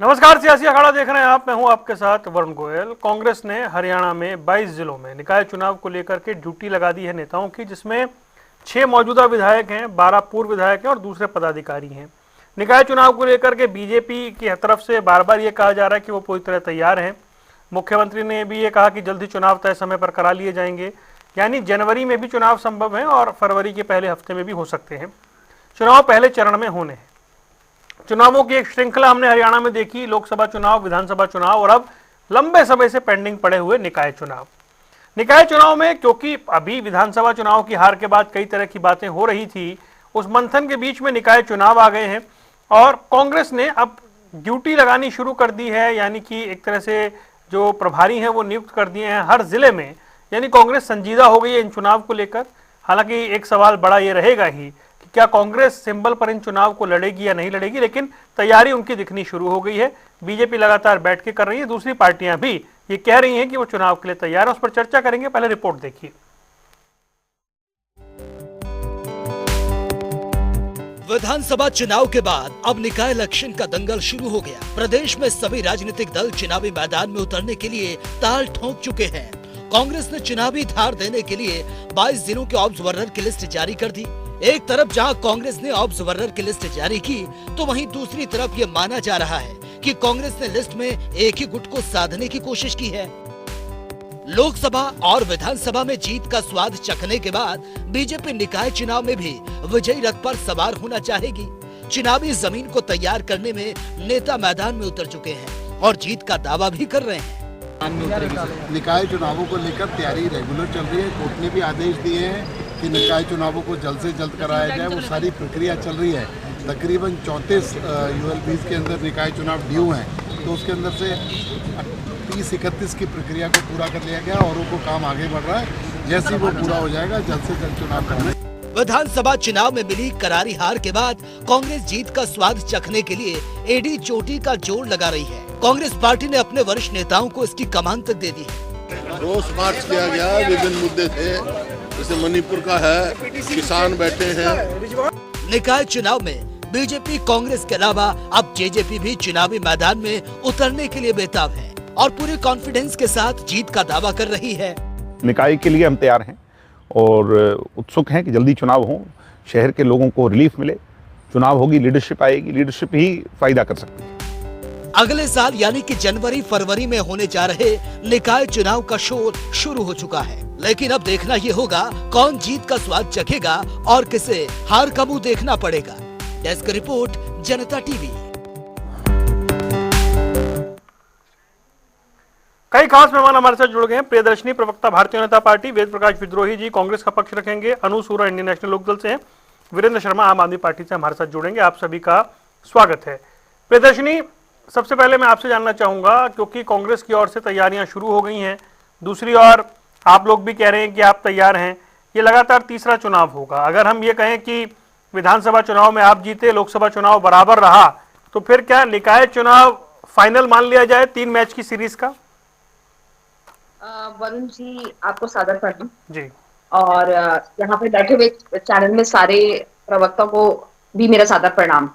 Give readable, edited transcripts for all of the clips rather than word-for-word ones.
नमस्कार, सियासी अखाड़ा देख रहे हैं आप। मैं हूं आपके साथ वरुण गोयल। कांग्रेस ने हरियाणा में 22 जिलों में निकाय चुनाव को लेकर के ड्यूटी लगा दी है नेताओं की, जिसमें 6 मौजूदा विधायक हैं, 12 पूर्व विधायक हैं और दूसरे पदाधिकारी हैं। निकाय चुनाव को लेकर के बीजेपी की तरफ से बार बार ये कहा जा रहा है कि वो पूरी तरह तैयार हैं। मुख्यमंत्री ने भी ये कहा कि जल्द ही चुनाव तय समय पर करा लिए जाएंगे, यानी जनवरी में भी चुनाव संभव है और फरवरी के पहले हफ्ते में भी हो सकते हैं। चुनाव पहले चरण में होने हैं। चुनावों की एक श्रृंखला हमने हरियाणा में देखी, लोकसभा चुनाव, विधानसभा चुनाव और अब लंबे समय से पेंडिंग पड़े हुए निकाय चुनाव। निकाय चुनाव में क्योंकि अभी विधानसभा चुनाव की हार के बाद कई तरह की बातें हो रही थी, उस मंथन के बीच में निकाय चुनाव आ गए हैं और कांग्रेस ने अब ड्यूटी लगानी शुरू कर दी है, यानी कि एक तरह से जो प्रभारी हैं वो नियुक्त कर दिए हैं हर जिले में। यानी कांग्रेस संजीदा हो गई है इन चुनाव को लेकर। हालांकि एक सवाल बड़ा ये रहेगा ही कि क्या कांग्रेस सिंबल पर इन चुनाव को लड़ेगी या नहीं लड़ेगी, लेकिन तैयारी उनकी दिखनी शुरू हो गई है। बीजेपी लगातार बैठ के कर रही है, दूसरी पार्टियां भी ये कह रही हैं कि वो चुनाव के लिए तैयार है। उस पर चर्चा करेंगे, पहले रिपोर्ट देखिए। विधानसभा चुनाव के बाद अब निकाय इलेक्शन का दंगल शुरू हो गया। प्रदेश में सभी राजनीतिक दल चुनावी मैदान में उतरने के लिए ताल ठोक चुके हैं। कांग्रेस ने चुनावी धार देने के लिए 22 जिलों के ऑब्जर्वर की लिस्ट जारी कर दी। एक तरफ जहां कांग्रेस ने ऑब्जर्वर की लिस्ट जारी की, तो वहीं दूसरी तरफ ये माना जा रहा है कि कांग्रेस ने लिस्ट में एक ही गुट को साधने की कोशिश की है। लोकसभा और विधानसभा में जीत का स्वाद चखने के बाद बीजेपी निकाय चुनाव में भी विजयी रथ पर सवार होना चाहेगी। चुनावी जमीन को तैयार करने में नेता मैदान में उतर चुके हैं और जीत का दावा भी कर रहे हैं। निकाय चुनावों को लेकर तैयारी रेगुलर चल रही है। कोर्ट ने भी आदेश दिए हैं कि निकाय चुनावों को जल्द से जल्द कराया जाए। वो सारी प्रक्रिया चल रही है। तकरीबन 34 ULBs के अंदर निकाय चुनाव ड्यू हैं, तो उसके अंदर से 30-31 की प्रक्रिया को पूरा कर लिया गया और वो काम आगे बढ़ रहा है। जैसे ही वो पूरा हो जाएगा, जल्द से जल्द चुनाव करना है। विधानसभा चुनाव में मिली करारी हार के बाद कांग्रेस जीत का स्वाद चखने के लिए एडी चोटी का जोर लगा रही है। कांग्रेस पार्टी ने अपने वरिष्ठ नेताओं को इसकी कमान तक दे दी है। रोष मार्च किया गया, विभिन्न मुद्दे थे, जैसे मणिपुर का है, किसान बैठे हैं। निकाय चुनाव में बीजेपी कांग्रेस के अलावा अब जेजेपी भी चुनावी मैदान में उतरने के लिए बेताब है और पूरे कॉन्फिडेंस के साथ जीत का दावा कर रही है। निकाय के लिए हम तैयार हैं और उत्सुक हैं कि जल्दी चुनाव हो, शहर के लोगों को रिलीफ मिले। चुनाव होगी, लीडरशिप आएगी, लीडरशिप ही फायदा कर सकती है। अगले साल यानी कि जनवरी फरवरी में होने जा रहे निकाय चुनाव का शोर शुरू हो चुका है, लेकिन अब देखना ये होगा कौन जीत का स्वाद चखेगा और किसे हार का मुंह देखना पड़ेगा। डेस्क रिपोर्ट, जनता टीवी। कई खास मेहमान हमारे साथ जुड़ गए हैं। प्रियदर्शनी प्रवक्ता भारतीय जनता पार्टी, वेद प्रकाश विद्रोही जी कांग्रेस का पक्ष रखेंगे, अनु सूरा इंडियन नेशनल लोकदल से हैं, वीरेंद्र शर्मा आम आदमी पार्टी से हमारे साथ जुड़ेंगे। आप सभी का स्वागत है। प्रियदर्शनी, सबसे पहले मैं आपसे जानना चाहूंगा, क्योंकि कांग्रेस की ओर से तैयारियां शुरू हो गई हैं, दूसरी ओर आप लोग भी कह रहे हैं कि आप तैयार हैं। ये लगातार तीसरा चुनाव होगा। अगर हम ये कहें कि विधानसभा चुनाव में आप जीते, लोकसभा चुनाव बराबर रहा, तो फिर क्या निकाय चुनाव फाइनल मान लिया जाए 3 मैच की सीरीज का? वरुण जी, आपको सादर प्रणाम जी, और यहाँ पे बैठे हुए चैनल में सारे प्रवक्ता को भी मेरा सादर प्रणाम।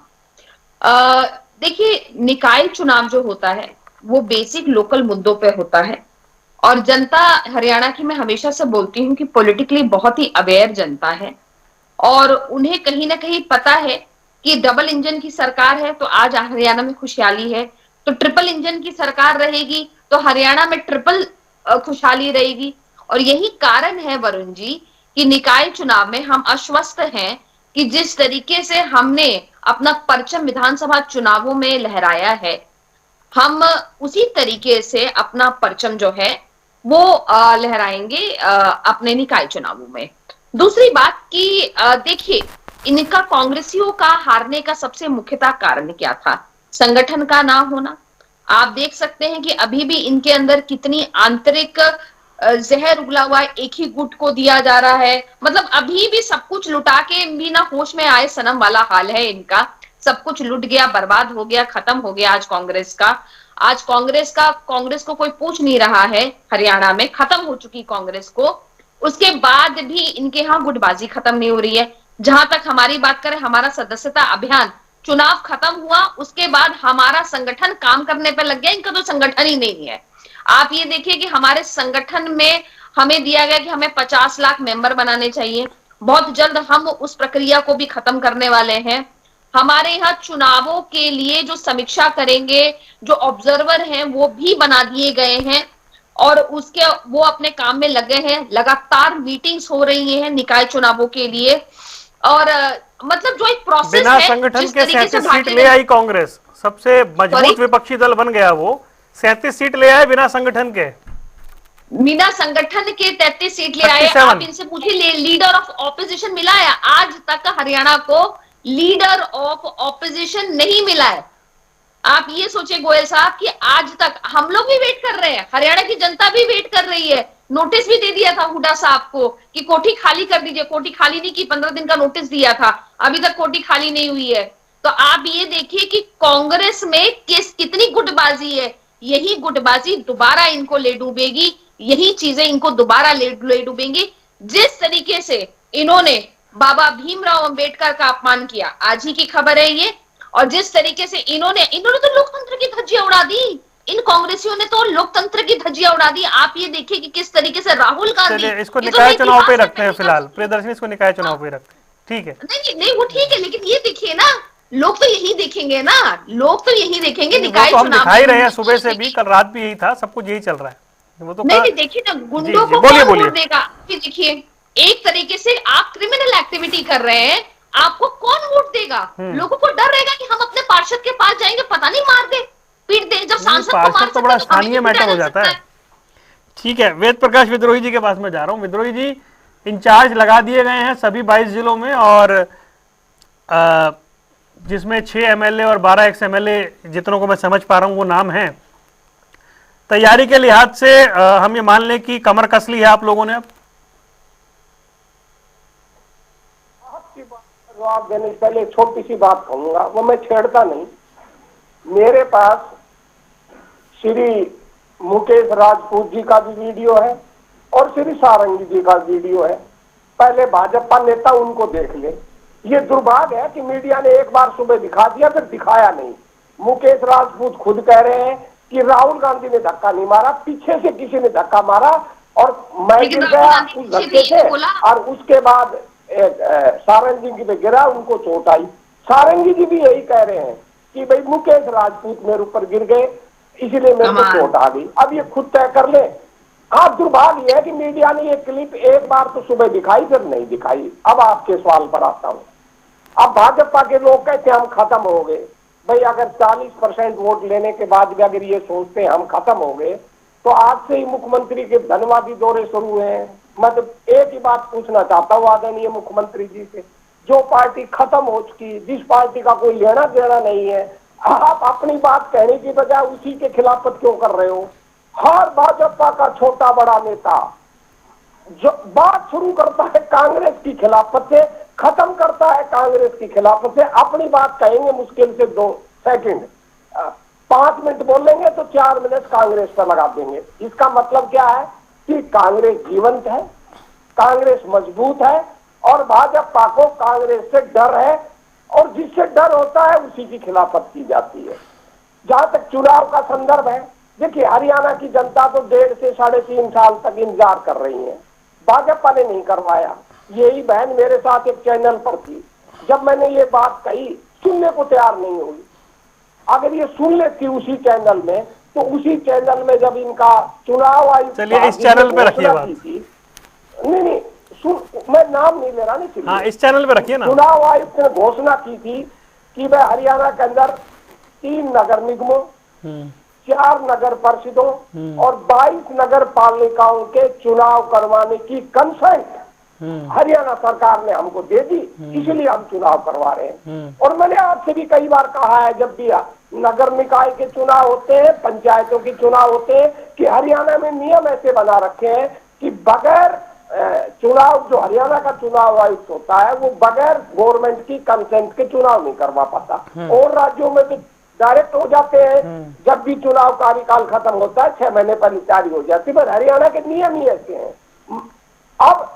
देखिए, निकाय चुनाव जो होता है वो बेसिक लोकल मुद्दों पे होता है और जनता हरियाणा की, मैं हमेशा से बोलती हूँ कि पॉलिटिकली बहुत ही अवेयर जनता है और उन्हें कहीं ना कहीं पता है कि डबल इंजन की सरकार है तो आज हरियाणा में खुशहाली है, तो ट्रिपल इंजन की सरकार रहेगी तो हरियाणा में ट्रिपल खुशहाली रहेगी। और यही कारण है वरुण जी कि निकाय चुनाव में हम आश्वस्त हैं कि जिस तरीके से हमने अपना परचम विधानसभा चुनावों में लहराया है, हम उसी तरीके से अपना परचम जो है वो लहराएंगे अपने निकाय चुनावों में। दूसरी बात कि देखिए, इनका कांग्रेसियों का हारने का सबसे मुख्यतः कारण क्या था? संगठन का ना होना। आप देख सकते हैं कि अभी भी इनके अंदर कितनी आंतरिक जहर उगला हुआ एक ही गुट को दिया जा रहा है। मतलब अभी भी सब कुछ लुटा के भी ना होश में आए सनम वाला हाल है इनका। सब कुछ लुट गया, बर्बाद हो गया, खत्म हो गया आज कांग्रेस का। आज कांग्रेस को कोई पूछ नहीं रहा है। हरियाणा में खत्म हो चुकी कांग्रेस को। उसके बाद भी इनके यहाँ गुटबाजी खत्म नहीं हो रही है। जहां तक हमारी बात करें, हमारा सदस्यता अभियान चुनाव खत्म हुआ, उसके बाद हमारा संगठन काम करने पर लग गया। इनका तो संगठन ही नहीं है। आप ये देखिए कि हमारे संगठन में हमें दिया गया कि हमें 50 लाख मेंबर बनाने चाहिए। बहुत जल्द हम उस प्रक्रिया को भी खत्म करने वाले हैं। हमारे यहाँ चुनावों के लिए जो समीक्षा करेंगे, जो ऑब्जर्वर हैं, वो भी बना दिए गए हैं और उसके वो अपने काम में लगे हैं। लगातार मीटिंग्स हो रही हैं निकाय चुनावों के लिए। और मतलब जो एक प्रोसेस बिना है, संगठन जिस के तरीके से 37 सीट ले आई कांग्रेस, सबसे मजबूत विपक्षी दल बन गया वो, 37 सीट ले आए बिना संगठन के। बिना संगठन के 33 सीट ले आए। 37। आप इनसे पूछिए, लीडर ऑफ ऑपोजिशन मिला है? आज तक हरियाणा को लीडर ऑफ ऑपोजिशन नहीं मिला है। आप ये सोचिए गोयल साहब कि आज तक हम लोग भी वेट कर रहे हैं, हरियाणा की जनता भी वेट कर रही है। नोटिस भी दे दिया था हुड्डा साहब को कि कोठी खाली कर दीजिए। कोठी खाली नहीं की, 15 दिन का नोटिस दिया था, अभी तक कोठी खाली नहीं हुई है। तो आप ये देखिए कि कांग्रेस में कितनी गुटबाजी है। यही गुटबाजी दोबारा इनको ले डूबेगी, यही चीजें इनको दोबारा ले डूबेंगी। जिस तरीके से इन्होंने बाबा भीमराव अंबेडकर का अपमान किया, आज ही की खबर है ये, और जिस तरीके से इन्होंने तो लोकतंत्र की धज्जियां उड़ा दी। इन कांग्रेसियों ने तो लोकतंत्र की धज्जियां उड़ा दी। आप ये देखिए कि किस तरीके से राहुल गांधी, इसको निकाय चुनाव पे रखते हैं फिलहाल, प्रियदर्शनी इसको निकाय चुनाव पे रखते हैं, ठीक है। नहीं नहीं, वो ठीक है, लेकिन ये देखिए ना, लोग तो यही देखेंगे ना, लोग तो यही देखेंगे निकाय तो हम चुनाव। दिखाई रहे हैं सुबह से भी, कल रात भी यही था, सब कुछ यही चल रहा है। वो तो नहीं देखिए ना, गुंडों को बोलिए कौन बोलिए। वोट देगा? देखिए, एक तरीके से आप क्रिमिनल एक्टिविटी कर रहे हैं, आपको कौन वोट देगा? लोगों को डर रहेगा कि हम अपने पार्षद के पास जाएंगे, पता नहीं मार दे, पीट दे। जब सांसद को मार पार्षद तो बड़ा सकते, तो हमें स्थानीय भी मैटर हो पीटा जा जाता सकता है। ठीक है, वेद प्रकाश विद्रोही जी के पास में जा रहा हूँ। विद्रोही जी, इंचार्ज लगा दिए गए हैं सभी 22 जिलों में, और जिसमें 6 एमएलए और 12 एक्स एमएलए, जितनों को मैं समझ पा रहा हूँ वो नाम है। तैयारी के लिहाज से हम ये मान लें कि कमर कस ली है आप लोगों ने अब? जवाब देने से पहले छोटी सी बात कहूंगा, वो मैं छेड़ता नहीं। मेरे पास श्री मुकेश राजपूत जी का भी वीडियो है और श्री सारंगी जी का वीडियो है। पहले भाजपा नेता उनको देख ले। ये दुर्भाग्य है कि मीडिया ने एक बार सुबह दिखा दिया, फिर दिखाया नहीं। मुकेश राजपूत खुद कह रहे हैं कि राहुल गांधी ने धक्का नहीं मारा, पीछे से किसी ने धक्का मारा और मैं गिर गया उस धक्के से, और उसके बाद सारंगी जी पे गिरा, उनको चोट आई। सारंगी जी भी यही कह रहे हैं कि भाई मुकेश राजपूत मेरे ऊपर गिर गए, इसलिए मेरे को चोट आ गई। अब ये खुद तय कर ले। आप दुर्भाग्य है कि मीडिया ने ये क्लिप एक बार तो सुबह दिखाई, फिर नहीं दिखाई। अब आपके सवाल पर आता हूं। अब भाजपा के लोग कहते हैं हम खत्म हो गए। भाई अगर 40% वोट लेने के बाद भी अगर ये सोचते हैं हम खत्म हो गए, तो आज से ही मुख्यमंत्री के धनवादी दौरे शुरू हुए हैं। मैं तो एक ही बात पूछना चाहता हूँ आदरणीय मुख्यमंत्री जी से, जो पार्टी खत्म हो चुकी, जिस पार्टी का कोई लेना देना नहीं है, आप अपनी बात कहने की बजाय उसी के खिलाफत क्यों कर रहे हो? हर भाजपा का छोटा बड़ा नेता जो बात शुरू करता है कांग्रेस की खिलाफत से, खत्म करता है कांग्रेस की खिलाफत से। अपनी बात कहेंगे मुश्किल से 2 सेकंड, 5 मिनट बोलेंगे तो 4 मिनट कांग्रेस पर लगा देंगे। इसका मतलब क्या है कि कांग्रेस जीवंत है, कांग्रेस मजबूत है और भाजपा को कांग्रेस से डर है, और जिससे डर होता है उसी की खिलाफत की जाती है। जहां तक चुनाव का संदर्भ है, देखिए हरियाणा की जनता तो 1.5 से 3.5 साल तक इंतजार कर रही है, भाजपा ने नहीं करवाया। यही बहन मेरे साथ एक चैनल पर थी, जब मैंने ये बात कही सुनने को तैयार नहीं हुई। अगर ये सुन लेती उसी चैनल में, तो उसी चैनल में जब इनका चुनाव आयुक्त, चलिए इस चैनल पे रखिए बात। नहीं सुन, मैं नाम नहीं ले रहा, नहीं, हाँ इस चैनल पे रखिए ना। चुनाव आयुक्त ने घोषणा की थी कि वह हरियाणा के अंदर 3 नगर निगमों, 4 नगर परिषदों और 22 नगर पालिकाओं के चुनाव करवाने की कंसेंट हरियाणा सरकार ने हमको दे दी, इसलिए हम चुनाव करवा रहे हैं। और मैंने आपसे भी कई बार कहा है, जब भी नगर निकाय के चुनाव होते हैं, पंचायतों के चुनाव होते हैं, कि हरियाणा में नियम ऐसे बना रखे हैं कि बगैर चुनाव, जो हरियाणा का चुनाव आयुक्त होता है वो बगैर गवर्नमेंट की कंसेंट के चुनाव नहीं करवा पाता। और राज्यों में तो डायरेक्ट हो जाते हैं, जब भी चुनाव कार्यकाल खत्म होता है 6 महीने पहले जारी हो जाती है, पर हरियाणा के नियम ही ऐसे हैं। अब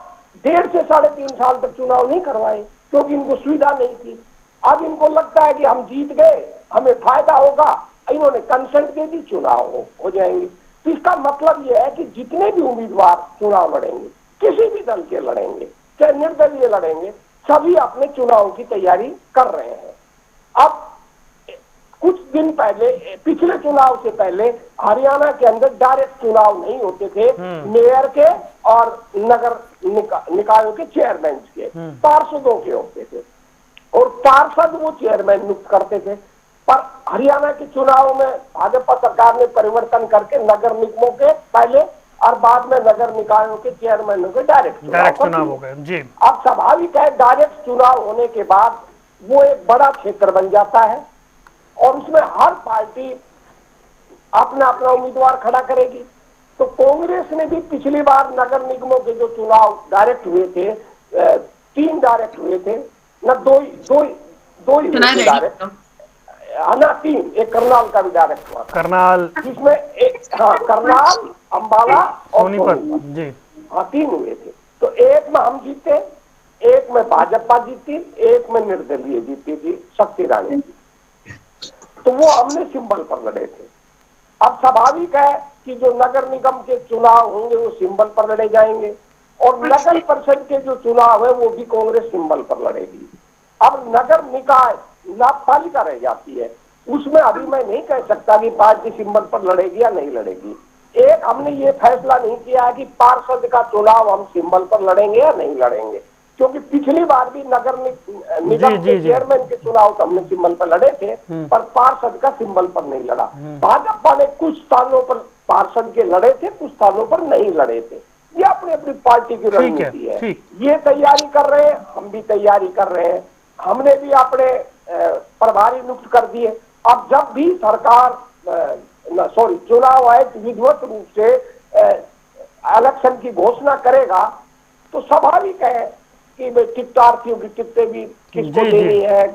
1.5 से 3.5 साल तक चुनाव नहीं करवाए क्योंकि इनको सुविधा नहीं थी। अब इनको लगता है कि हम जीत गए, हमें फायदा होगा, इन्होंने कंसेंट दे दी, चुनाव हो जाएंगे। तो इसका मतलब यह है कि जितने भी उम्मीदवार चुनाव लड़ेंगे, किसी भी दल के लड़ेंगे, चाहे निर्दलीय लड़ेंगे, सभी अपने चुनाव की तैयारी कर रहे हैं। अब कुछ दिन पहले, पिछले चुनाव से पहले हरियाणा के अंदर डायरेक्ट चुनाव नहीं होते थे मेयर के और नगर निकायों के चेयरमैन के, पार्षदों के होते थे और पार्षद वो चेयरमैन नियुक्त करते थे। पर हरियाणा के चुनाव में भाजपा सरकार ने परिवर्तन करके नगर निगमों के पहले और बाद में नगर निकायों के चेयरमैनों के डायरेक्ट चुनाव हो गए जी। अब स्वाभाविक है, डायरेक्ट चुनाव होने के बाद वो एक बड़ा क्षेत्र बन जाता है और उसमें हर पार्टी अपना अपना उम्मीदवार खड़ा करेगी। तो कांग्रेस ने भी पिछली बार नगर निगमों के जो चुनाव डायरेक्ट हुए थे, 3 डायरेक्ट हुए थे ना, दो ही डायरेक्ट, ना 3, एक करनाल का भी डायरेक्ट हुआ, करनाल, जिसमें एक करनाल, अंबाला और सोनीपत जी, 3 हुए थे। तो एक में हम जीते, एक में भाजपा जीती, एक में निर्दलीय जीती थी शक्ति रानी जी। तो वो हमने सिंबल पर लड़े थे। अब स्वाभाविक है कि जो नगर निगम के चुनाव होंगे वो सिंबल पर लड़े जाएंगे और नगर परिषद के जो चुनाव है वो भी कांग्रेस सिंबल पर लड़ेगी। अब नगर निकाय नगरपालिका रह जाती है, उसमें अभी मैं नहीं कह सकता कि पार्टी सिंबल पर लड़ेगी या नहीं लड़ेगी। एक हमने ये फैसला नहीं किया है कि पार्षद का चुनाव हम सिंबल पर लड़ेंगे या नहीं लड़ेंगे, क्योंकि पिछली बार भी नगर निगम के चेयरमैन के चुनाव तो हमने सिंबल पर लड़े थे पर पार्षद का सिंबल पर नहीं लड़ा। भाजपा ने कुछ स्थानों पर पार्षद के लड़े थे, कुछ स्थानों पर नहीं लड़े थे। ये अपनी अपनी पार्टी की रणनीति है। ये तैयारी कर रहे हैं, हम भी तैयारी कर रहे हैं। हमने भी अपने प्रभारी नियुक्त कर दिए। अब जब भी सरकार चुनाव आयोग विधिवत रूप से इलेक्शन की घोषणा करेगा तो स्वाभाविक है कि टिकटार्थियों की टिकटें भी किसको देनी है,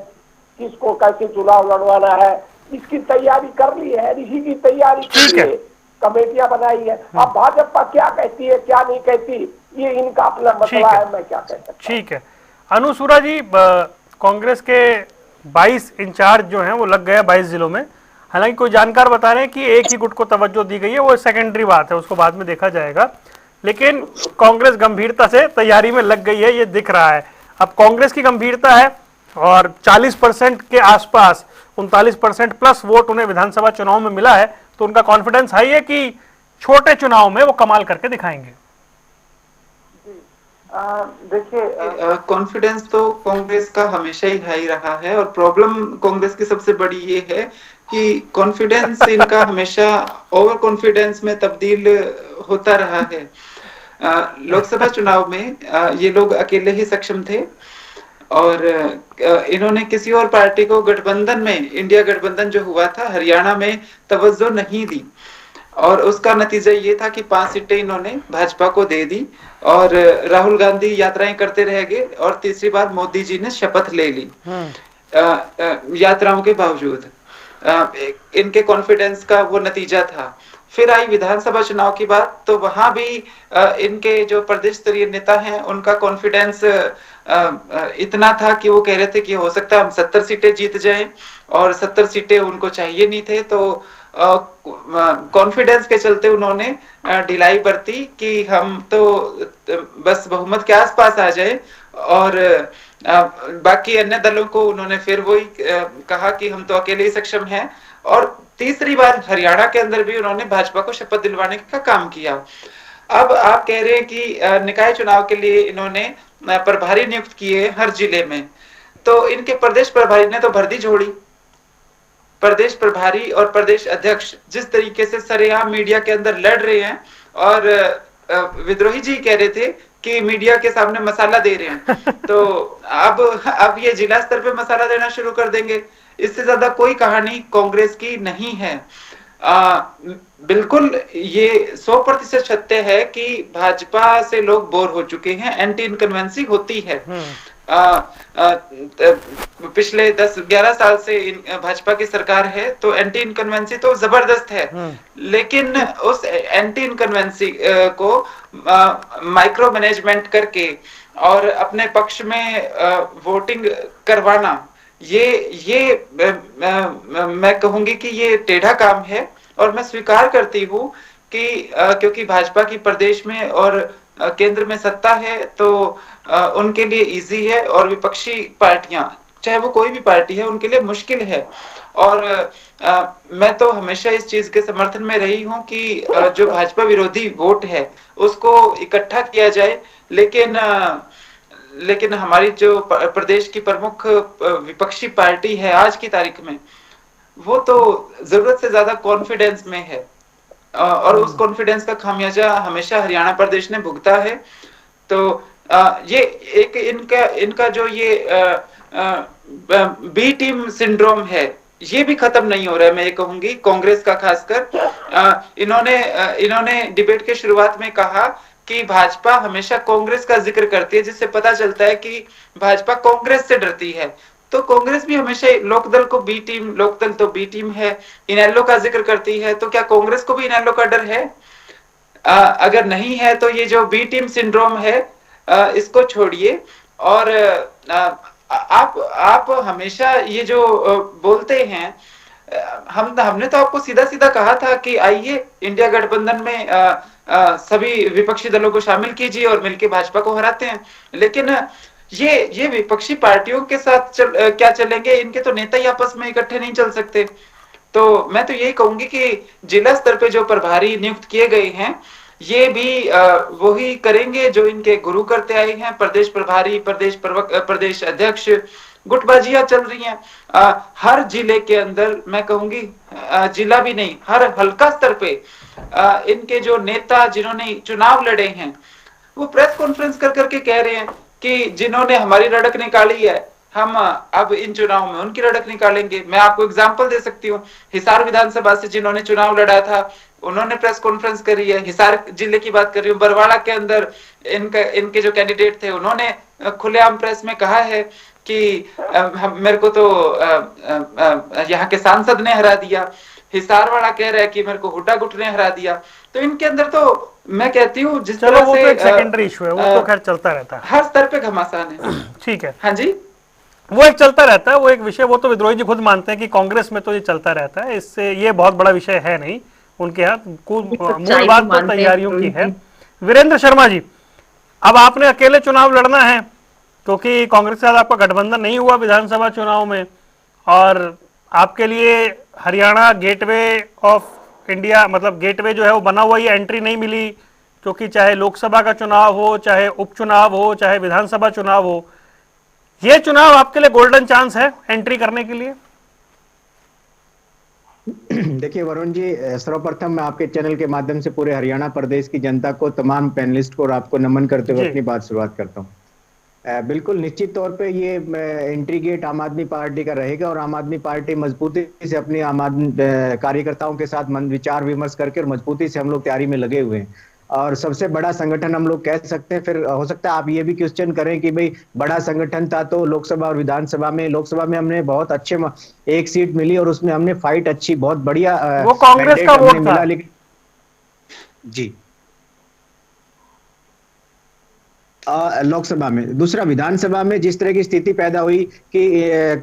किसको कैसे चुनाव लड़वाना है, इसकी तैयारी कर ली है। इसी की तैयारी के लिए कमेटियां बनाई है। अब भाजपा क्या कहती है क्या नहीं कहती, ये इनका अपना मसला है, मैं क्या कह सकता। ठीक है अनुसूरा जी, कांग्रेस के 22 इंचार्ज जो हैं वो लग गए 22 जिलों में। हालांकि कोई जानकार बता रहे हैं कि एक ही गुट को तवज्जो दी गई है, वो सेकेंडरी बात है, उसको बाद में देखा जाएगा। लेकिन कांग्रेस गंभीरता से तैयारी में लग गई है, ये दिख रहा है। अब कांग्रेस की गंभीरता है और 40% के आसपास 39% प्लस वोट उन्हें विधानसभा चुनाव में मिला है, तो उनका कॉन्फिडेंस हाई है कि छोटे चुनाव में वो कमाल करके दिखाएंगे। देखिए कॉन्फिडेंस तो कांग्रेस का हमेशा ही हाई रहा है और प्रॉब्लम कांग्रेस की सबसे बड़ी ये है कि कॉन्फिडेंस इनका हमेशा ओवर कॉन्फिडेंस में तब्दील होता रहा है। लोकसभा चुनाव में ये लोग अकेले ही सक्षम थे और इन्होंने किसी और पार्टी को गठबंधन में, इंडिया गठबंधन जो हुआ था हरियाणा में, तवज्जो नहीं दी और उसका नतीजा ये था कि 5 सीटें इन्होंने भाजपा को दे दी और राहुल गांधी यात्राएं करते रह गए और तीसरी बार मोदी जी ने शपथ ले ली यात्राओं के बावजूद। इनके कॉन्फिडेंस का वो नतीजा था। फिर आई विधानसभा चुनाव की बात, तो वहां भी इनके जो प्रदेश स्तरीय नेता हैं उनका कॉन्फिडेंस इतना था कि वो कह रहे थे कि हो सकता है हम 70 सीटें जीत जाएं और 70 सीटें उनको चाहिए नहीं थे। तो कॉन्फिडेंस के चलते उन्होंने ढिलाई बरती कि हम तो बस बहुमत के आसपास आ जाए और बाकी अन्य दलों को उन्होंने फिर वही कहा कि हम तो अकेले ही सक्षम हैं। और तीसरी बार हरियाणा के अंदर भी उन्होंने भाजपा को शपथ दिलवाने का काम किया। अब आप कह रहे हैं कि निकाय चुनाव के लिए इन्होंने प्रभारी नियुक्त किए हर जिले में, तो इनके प्रदेश प्रभारी ने तो वर्दी जोड़ी। प्रदेश प्रभारी और प्रदेश अध्यक्ष जिस तरीके से सरेआम मीडिया के अंदर लड़ रहे हैं और विद्रोही जी कह रहे थे कि मीडिया के सामने मसाला दे रहे हैं, तो अब ये जिला स्तर पे मसाला देना शुरू कर देंगे। इससे ज्यादा कोई कहानी कांग्रेस की नहीं है। बिल्कुल ये 100% सत्य है कि भाजपा से लोग बोर हो चुके हैं, एंटी इनकन्वेंसी होती है। पिछले 10-11 साल से भाजपा की सरकार है तो एंटी इनकन्वेंसी तो जबरदस्त है, लेकिन उस एंटी इनकन्वेंसी को माइक्रो मैनेजमेंट करके और अपने पक्ष में वोटिंग करवाना, मैं कहूंगी कि ये टेढ़ा काम है। और मैं स्वीकार करती हूँ कि क्योंकि भाजपा की प्रदेश में और केंद्र में सत्ता है तो उनके लिए इजी है, और विपक्षी पार्टियां चाहे वो कोई भी पार्टी है उनके लिए मुश्किल है। और मैं तो हमेशा इस चीज के समर्थन में रही हूं कि जो भाजपा विरोधी वोट है उसको इकट्ठा किया जाए, लेकिन हमारी जो प्रदेश की प्रमुख विपक्षी पार्टी है आज की तारीख में, वो तो जरूरत से ज्यादा कॉन्फिडेंस में है, और उस कॉन्फिडेंस का खामियाजा हमेशा हरियाणा प्रदेश ने भुगता है। तो ये एक इनका जो ये बी टीम सिंड्रोम है, ये भी खत्म नहीं हो रहा है। मैं ये कहूंगी कांग्रेस का खासकर, इन्होंने डिबेट के शुरुआत में कहा कि भाजपा हमेशा कांग्रेस का जिक्र करती है, जिससे पता चलता है कि भाजपा कांग्रेस से डरती है। तो कांग्रेस भी हमेशा लोकदल को बी टीम, लोकदल तो बी टीम है, इनेलो का जिक्र करती है। तो क्या कांग्रेस को भी इनेलो का डर है? अगर नहीं है तो ये जो बी टीम सिंड्रोम है इसको छोड़िए। और आप हमेशा ये जो बोलते हैं, हमने तो आपको सीधा सीधा कहा था कि आइए इंडिया गठबंधन में सभी विपक्षी दलों को शामिल कीजिए और मिलकर भाजपा को हराते हैं। लेकिन ये विपक्षी पार्टियों के साथ क्या चलेंगे? इनके तो नेता ही आपस में इकट्ठे नहीं चल सकते। तो मैं तो यही कहूंगी कि जिला स्तर पे जो प्रभारी नियुक्त किए गए हैं, ये भी वही करेंगे जो इनके गुरु करते आए हैं। प्रदेश प्रभारी, प्रदेश अध्यक्ष, गुटबाजियां चल रही हैं हर जिले के अंदर। मैं कहूंगी जिला भी नहीं, हर हल्का स्तर पे इनके जो नेता जिन्होंने चुनाव लड़े हैं, वो प्रेस कॉन्फ्रेंस कर करके कह रहे हैं कि जिन्होंने हमारी रड़क निकाली है, हम अब इन चुनाव में उनकी रड़क निकालेंगे। मैं आपको एग्जांपल दे सकती हूँ, हिसार विधानसभा से जिन्होंने चुनाव लड़ा था उन्होंने प्रेस कॉन्फ्रेंस करी है। हिसार जिले की बात कर रही हूँ, बरवाड़ा के अंदर इनके जो कैंडिडेट थे उन्होंने खुलेआम प्रेस में कहा है कि मेरे को तो यहाँ के सांसद ने हरा दिया। हिसार वाला कह रहा है कि मेरे को हुड्डा गुट ने हरा दिया। तो इनके अंदर तो मैं कहती हूँ जिस तरह वो से तो एक सेकेंडरी इशू है, वो तो खैर चलता रहता है, हर स्तर पे घमासान है। ठीक है, हाँ जी, वो एक चलता रहता है, वो एक विषय, वो तो विद्रोही जी खुद मानते हैं कि कांग्रेस में तो ये चलता रहता है, इससे ये बहुत बड़ा विषय है नहीं उनके यहाँ। मूल बात तो तैयारियों की है। वीरेंद्र शर्मा जी, अब आपने अकेले चुनाव लड़ना है क्योंकि कांग्रेस के साथ आपका गठबंधन नहीं हुआ विधानसभा चुनाव में, और आपके लिए हरियाणा गेटवे ऑफ इंडिया, मतलब गेटवे जो है वो बना हुआ, ये एंट्री नहीं मिली, क्योंकि चाहे लोकसभा का चुनाव हो, चाहे उपचुनाव हो, चाहे विधानसभा चुनाव हो, ये चुनाव आपके लिए गोल्डन चांस है एंट्री करने के लिए। देखिए वरुण जी, सर्वप्रथम मैं आपके चैनल के माध्यम से पूरे हरियाणा प्रदेश की जनता को, तमाम पैनलिस्ट को और आपको नमन करते हुए अपनी बात शुरुआत करता हूँ। बिल्कुल निश्चित तौर पे ये एंट्री गेट आम आदमी पार्टी का रहेगा, और आम आदमी पार्टी मजबूती से अपने आम आदमी कार्यकर्ताओं के साथ विचार विमर्श करके और मजबूती से हम लोग तैयारी में लगे हुए हैं। और सबसे बड़ा संगठन हम लोग कह सकते हैं। फिर हो सकता है आप ये भी क्वेश्चन करें कि भाई बड़ा संगठन था तो लोकसभा और विधानसभा में हमने बहुत अच्छे एक सीट मिली और उसमें हमने फाइट अच्छी, बहुत बढ़िया वो कांग्रेस का वोट था। लेकिन जी लोकसभा में, दूसरा विधानसभा में जिस तरह की स्थिति पैदा हुई कि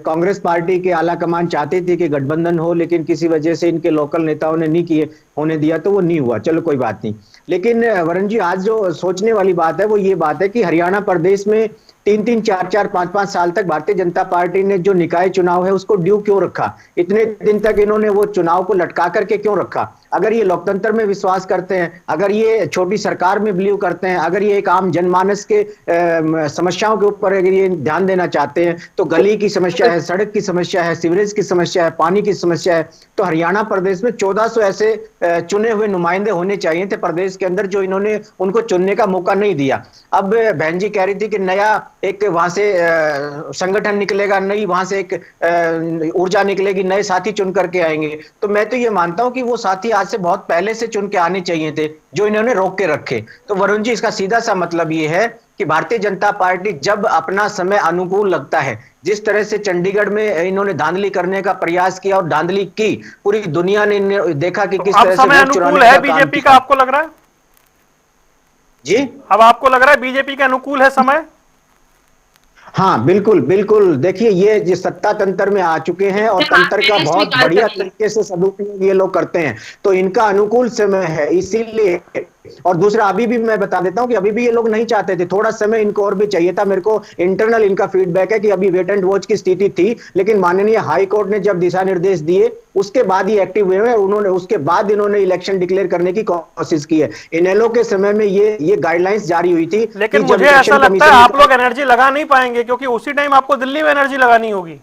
कांग्रेस पार्टी के आला कमान चाहती थी कि गठबंधन हो, लेकिन किसी वजह से इनके लोकल नेताओं ने नहीं किए होने दिया, तो वो नहीं हुआ। चलो कोई बात नहीं। लेकिन वरुण जी, आज जो सोचने वाली बात है वो ये बात है कि हरियाणा प्रदेश में 3-3, 4-4, 5-5 साल तक भारतीय जनता पार्टी ने जो निकाय चुनाव है उसको ड्यू क्यों रखा? इतने दिन तक इन्होंने वो चुनाव को लटका करके क्यों रखा? अगर ये लोकतंत्र में विश्वास करते हैं, अगर ये छोटी सरकार में बिलीव करते हैं, अगर ये एक आम जनमानस के समस्याओं के ऊपर अगर ये ध्यान देना चाहते हैं, तो गली की समस्या है, सड़क की समस्या है, सीवरेज की समस्या है, पानी की समस्या है, तो हरियाणा प्रदेश में 1400 ऐसे चुने हुए नुमाइंदे होने चाहिए थे प्रदेश के अंदर, जो इन्होंने उनको चुनने का मौका नहीं दिया। अब बहन जी कह रही थी कि नया एक वहां से संगठन निकलेगा, नई वहां से एक ऊर्जा निकलेगी, नए साथी चुन करके आएंगे। तो मैं तो ये मानता हूं कि वो साथी आज से बहुत पहले से चुन के आने चाहिए थे, जो इन्होंने रोक के रखे। तो वरुण जी, इसका सीधा सा मतलब ये है कि भारतीय जनता पार्टी जब अपना समय अनुकूल लगता है, जिस तरह से चंडीगढ़ में इन्होंने धांधली करने का प्रयास किया और धांधली की, पूरी दुनिया ने देखा कि किस तरह से समय अनुकूल है बीजेपी का, आपको लग रहा है जी? अब आपको लग रहा है बीजेपी के अनुकूल है समय? हाँ बिल्कुल बिल्कुल, देखिए ये सत्ता तंत्र में आ चुके हैं और हाँ, तंत्र का मैंने बहुत स्वीकार बढ़िया कर लिया। तरीके से सदुपयोग ये लोग करते हैं, तो इनका अनुकूल समय है इसीलिए। और दूसरा अभी भी मैं बता देता हूं कि अभी भी ये लोग नहीं चाहते थे, थोड़ा समय इनको और भी चाहिए था। मेरे को इंटरनल इनका फीडबैक है कि अभी वेट एंड वॉच की स्थिति थी, लेकिन माननीय हाई कोर्ट ने जब दिशा निर्देश दिए उसके बाद ही एक्टिव हुए हैं। उन्होंने उसके बाद इन्होंने इलेक्शन डिक्लेयर करने की कोशिश की है। इनेलो के समय में ये गाइडलाइंस जारी हुई थी लेकिन कि जब मुझे ऐसा इलेक्शन लगता है कमीशन आप लोग एनर्जी लगा नहीं पाएंगे, क्योंकि उसी टाइम आपको दिल्ली में एनर्जी लगानी होगी।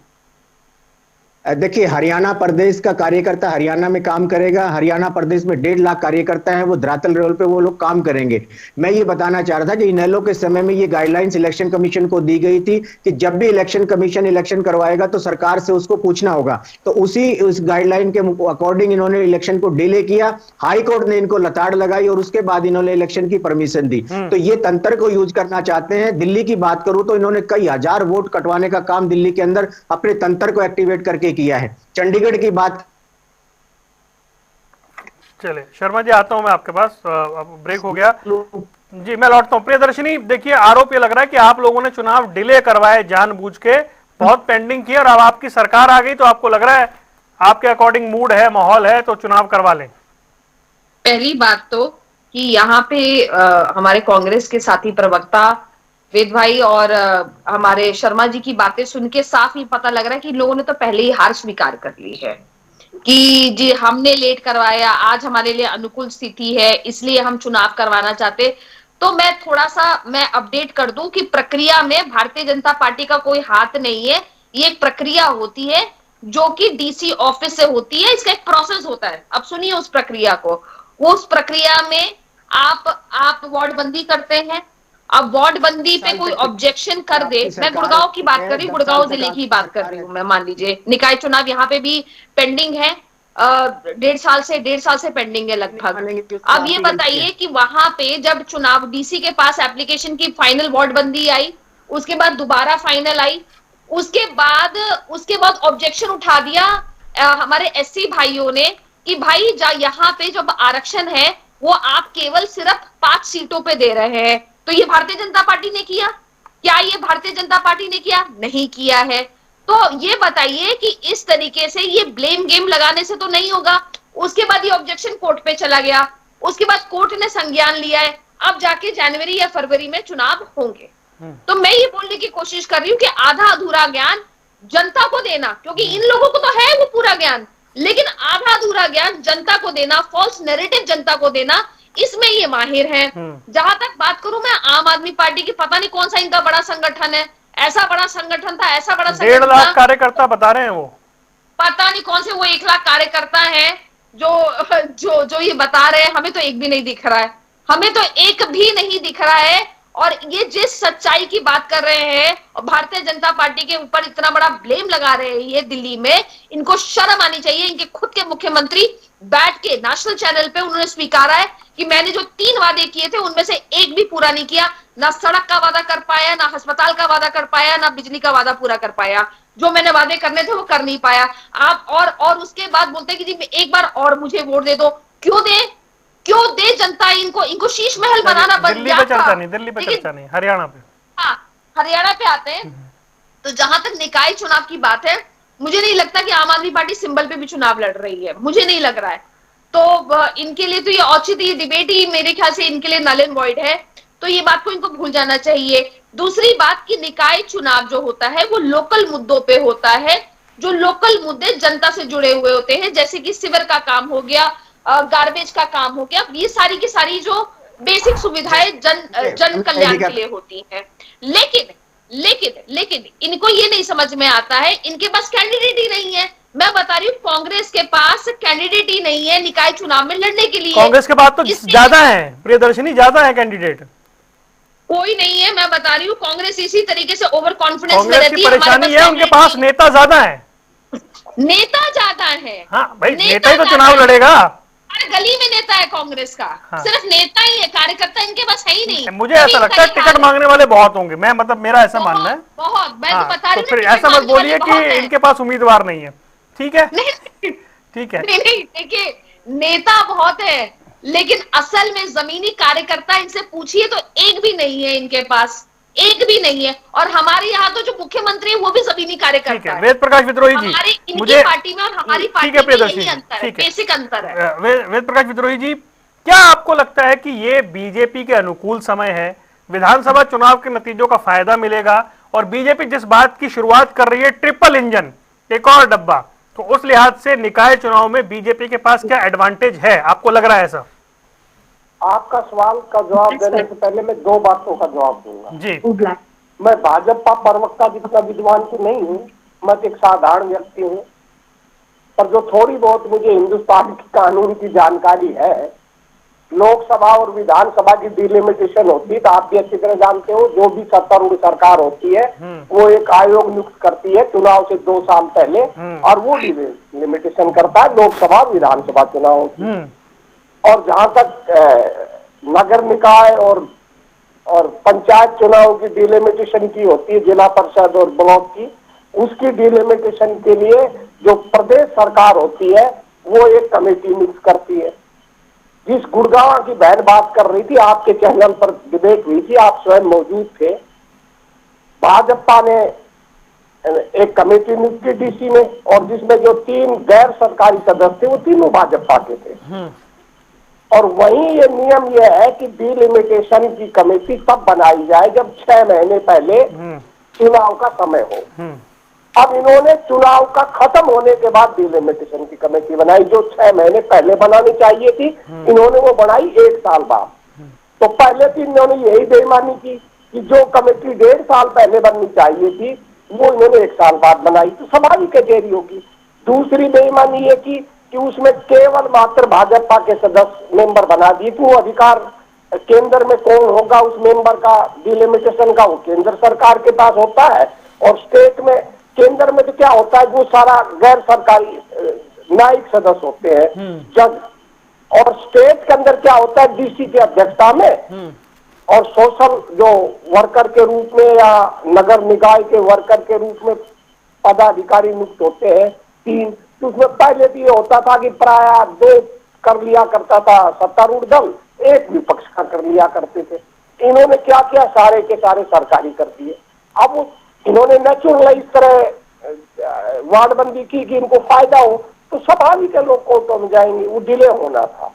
देखिए हरियाणा प्रदेश का कार्यकर्ता हरियाणा में काम करेगा। हरियाणा प्रदेश में 1.5 लाख कार्यकर्ता हैं, वो धरातल लेवल पे वो लोग काम करेंगे। मैं ये बताना चाह रहा था कि इनेलो के समय में ये गाइडलाइंस इलेक्शन कमीशन को दी गई थी कि जब भी इलेक्शन कमीशन इलेक्शन करवाएगा तो सरकार से उसको पूछना होगा। तो उस गाइडलाइन के अकॉर्डिंग इन्होंने इलेक्शन को डिले किया, हाई कोर्ट ने इनको लताड़ लगाई और उसके बाद इन्होंने इलेक्शन की परमिशन दी। तो ये तंत्र को यूज करना चाहते हैं। दिल्ली की बात करूं तो इन्होंने कई हजार वोट कटवाने का काम दिल्ली के अंदर अपने तंत्र को एक्टिवेट करके किया है। चंडीगढ़ की बात, चले शर्मा जी आता हूं मैं आपके पास, अब ब्रेक हो गया जी, मैं लौटता हूं। प्रियदर्शनी, देखिए आरोप ये लग रहा है कि आप लोगों ने चुनाव डिले करवाए जानबूझ के, बहुत पेंडिंग किया, और अब आपकी सरकार आ गई तो आपको लग रहा है आपके अकॉर्डिंग मूड है, माहौल है, तो चुनाव करवा लें। पहली बात तो कि यहाँ पे हमारे कांग्रेस के साथी प्रवक्ता वेद भाई और हमारे शर्मा जी की बातें सुन के साफ ही पता लग रहा है कि लोगों ने तो पहले ही हार स्वीकार कर ली है कि जी हमने लेट करवाया, आज हमारे लिए अनुकूल स्थिति है इसलिए हम चुनाव करवाना चाहते। तो मैं थोड़ा सा मैं अपडेट कर दूं कि प्रक्रिया में भारतीय जनता पार्टी का कोई हाथ नहीं है। ये एक प्रक्रिया होती है जो कि डीसी ऑफिस से होती है, इसका एक प्रोसेस होता है। अब सुनिए उस प्रक्रिया को। उस प्रक्रिया में आप वार्ड बंदी करते हैं। अब वार्ड बंदी पे कोई ऑब्जेक्शन कर दे, मैं गुड़गांव की बात कर रही हूँ, गुड़गांव जिले की बात कर रही हूँ मैं, मान लीजिए निकाय चुनाव यहाँ पे भी पेंडिंग है, 1.5 साल से पेंडिंग है लगभग। अब ये बताइए कि वहां पे जब चुनाव डीसी के पास एप्लीकेशन की फाइनल वार्ड बंदी आई, उसके बाद दोबारा फाइनल आई, उसके बाद ऑब्जेक्शन उठा दिया हमारे एससी भाइयों ने कि भाई यहाँ पे जब आरक्षण है वो आप केवल सिर्फ 5 सीटों पे दे रहे हैं। तो ये भारतीय जनता पार्टी ने किया क्या? ये भारतीय जनता पार्टी ने किया? नहीं किया है। तो ये बताइए कि इस तरीके से ये ब्लेम गेम लगाने से तो नहीं होगा। उसके बाद ये ऑब्जेक्शन कोर्ट पे चला गया, उसके बाद कोर्ट ने संज्ञान लिया है, अब जाके जनवरी या फरवरी में चुनाव होंगे। तो मैं ये बोलने की कोशिश कर रही हूँ कि आधा अधूरा ज्ञान जनता को देना, क्योंकि इन लोगों को तो है वो पूरा ज्ञान, लेकिन आधा अधूरा ज्ञान जनता को देना, फॉल्स नैरेटिव जनता को देना, इसमें ये माहिर हैं। जहां तक बात करूं मैं आम आदमी पार्टी की, पता नहीं कौन सा इनका बड़ा संगठन है, ऐसा बड़ा संगठन था, ऐसा बड़ा 1.5 लाख कार्यकर्ता बता रहे हैं वो, पता नहीं कौन से वो 1 लाख कार्यकर्ता है जो ये बता रहे हैं। हमें तो एक भी नहीं दिख रहा है, हमें तो एक भी नहीं दिख रहा है। और ये जिस सच्चाई की बात कर रहे हैं और भारतीय जनता पार्टी के ऊपर इतना बड़ा ब्लेम लगा रहे हैं ये दिल्ली में, इनको शर्म आनी चाहिए। इनके खुद के मुख्यमंत्री बैठ के नेशनल चैनल पे उन्होंने स्वीकारा है कि मैंने जो 3 वादे किए थे उनमें से एक भी पूरा नहीं किया। ना सड़क का वादा कर पाया, ना अस्पताल का वादा कर पाया, ना बिजली का वादा पूरा कर पाया। जो मैंने वादे करने थे वो कर नहीं पाया। आप और उसके बाद बोलते हैं कि जी एक बार और मुझे वोट दे दो। क्यों दे जनता इनको शीश महल बनाना बन दिल्ली पे चर्चा नहीं, दिल्ली पे चर्चा नहीं, हरियाणा पे। हाँ, हरियाणा पे आते हैं। तो जहां तक निकाय चुनाव की बात है, मुझे नहीं लगता कि आम आदमी पार्टी सिंबल पे भी चुनाव लड़ रही है, मुझे नहीं लग रहा है। तो इनके लिए तो ये औचित, ये डिबेट ही मेरे ख्याल से इनके लिए नल एंड वॉइड है। तो ये बात को इनको भूल जाना चाहिए। दूसरी बात कि निकाय चुनाव जो होता है वो लोकल मुद्दों पे होता है, जो लोकल मुद्दे जनता से जुड़े हुए होते हैं, जैसे कि सिवर का काम हो गया, गार्बेज का काम हो गया, ये सारी की सारी जो बेसिक सुविधाएं जन कल्याण के लिए होती हैं। लेकिन इनको ये नहीं समझ में आता है, इनके पास कैंडिडेट ही नहीं है। मैं बता रही हूँ कांग्रेस के पास कैंडिडेट ही नहीं है निकाय चुनाव में लड़ने के लिए। कांग्रेस के पास तो ज्यादा है प्रियदर्शनी, ज्यादा है कैंडिडेट, कोई नहीं है। मैं बता रही हूँ कांग्रेस इसी तरीके से ओवर कॉन्फिडेंस में रहती है। परेशानी है उनके पास नेता ज्यादा है, नेता ज्यादा है। हाँ भाई, नेता ही तो चुनाव लड़ेगा। हर गली में नेता है कांग्रेस का। हाँ। सिर्फ नेता ही है, कार्यकर्ता इनके पास है ही नहीं। मुझे ऐसा लगता है टिकट मांगने वाले बहुत होंगे, मैं मतलब मेरा ऐसा मानना है बहुत। मैं तो बता रही हूँ, फिर ऐसा मत बोलिए कि इनके पास उम्मीदवार नहीं है। ठीक है, ठीक है, नहीं देखिए, नेता बहुत है लेकिन असल में जमीनी कार्यकर्ता इनसे पूछिए तो एक भी नहीं है इनके पास। एक भी नहीं है। और हमारे यहाँ तो जो मुख्यमंत्री है वो भी जमीनी कार्य ठीक करता है है। वेद प्रकाश विद्रोही जी, हमारी इनकी मुझे पार्टी में और हमारी ठीक पार्टी है में प्रियदर्शी यही जी, अंतर है, ठीक है बेसिक अंतर है। वेद प्रकाश विद्रोही जी, क्या आपको लगता है कि ये बीजेपी के अनुकूल समय है, विधानसभा चुनाव के नतीजों का फायदा मिलेगा, और बीजेपी जिस बात की शुरुआत कर रही है ट्रिपल इंजन, एक और डब्बा, तो उस लिहाज से निकाय चुनाव में बीजेपी के पास क्या एडवांटेज है, आपको लग रहा है ऐसा? आपका सवाल का जवाब देने से पहले मैं दो बातों का जवाब दूंगा जी। मैं भाजपा प्रवक्ता जितना विद्वान तो नहीं हूँ, मैं एक साधारण व्यक्ति हूँ, पर जो थोड़ी बहुत मुझे हिंदुस्तान की कानून की जानकारी है, लोकसभा और विधानसभा की डिलिमिटेशन होती है, तो आप भी अच्छी तरह जानते हो, जो भी सत्तारूढ़ सरकार होती है वो एक आयोग नियुक्त करती है चुनाव से 2 साल पहले, और वो डिलिमिटेशन करता है लोकसभा विधानसभा चुनाव की। और जहां तक नगर निकाय और पंचायत चुनाव की डिलिमिटेशन की होती है, जिला परिषद और ब्लॉक की, उसकी डिलिमिटेशन के लिए जो प्रदेश सरकार होती है वो एक कमेटी नियुक्त करती है। जिस गुड़गांव की बहन बात कर रही थी, आपके चैनल पर डिबेट हुई थी, आप स्वयं मौजूद थे, भाजपा ने एक कमेटी नियुक्त की डीसी में, और जिसमें जो 3 गैर सरकारी सदस्य थे वो तीनों भाजपा के थे। और वहीं ये नियम ये है कि डिलिमिटेशन की कमेटी तब बनाई जाए जब 6 महीने पहले चुनाव का समय हो। अब इन्होंने चुनाव का खत्म होने के बाद डिलिमिटेशन की कमेटी बनाई, जो 6 महीने पहले बनानी चाहिए थी, इन्होंने वो बनाई 1 साल बाद। तो पहले तो इन्होंने यही बेईमानी की कि जो कमेटी 1.5 साल पहले बननी चाहिए थी वो इन्होंने 1 साल बाद बनाई, तो स्वाभाविक है देरी होगी। दूसरी बेईमानी ये की कि उसमें केवल मात्र भाजपा के सदस्य मेंबर बना दिए, तो वो अधिकार केंद्र में कौन होगा उस मेंबर का डिलिमिटेशन का, वो केंद्र सरकार के पास होता है। और स्टेट में, केंद्र में तो क्या होता है, वो सारा गैर सरकारी न्यायिक सदस्य होते हैं, जज। और स्टेट के अंदर क्या होता है, डीसी की अध्यक्षता में, और सोशल जो वर्कर के रूप में या नगर निकाय के वर्कर के रूप में पदाधिकारी नियुक्त होते हैं 3। तो उसमें पहले भी ये होता था कि प्राय 2 कर लिया करता था सत्तारूढ़ दल, 1 विपक्ष का कर लिया करते थे। इन्होंने क्या किया, सारे के सारे सरकारी कर दिए। अब इन्होंने नेचुरल इस तरह वार्डबंदी की कि इनको फायदा हो, तो स्वाभाविक है लोग कोर्टों में जाएंगे, वो डिले होना था।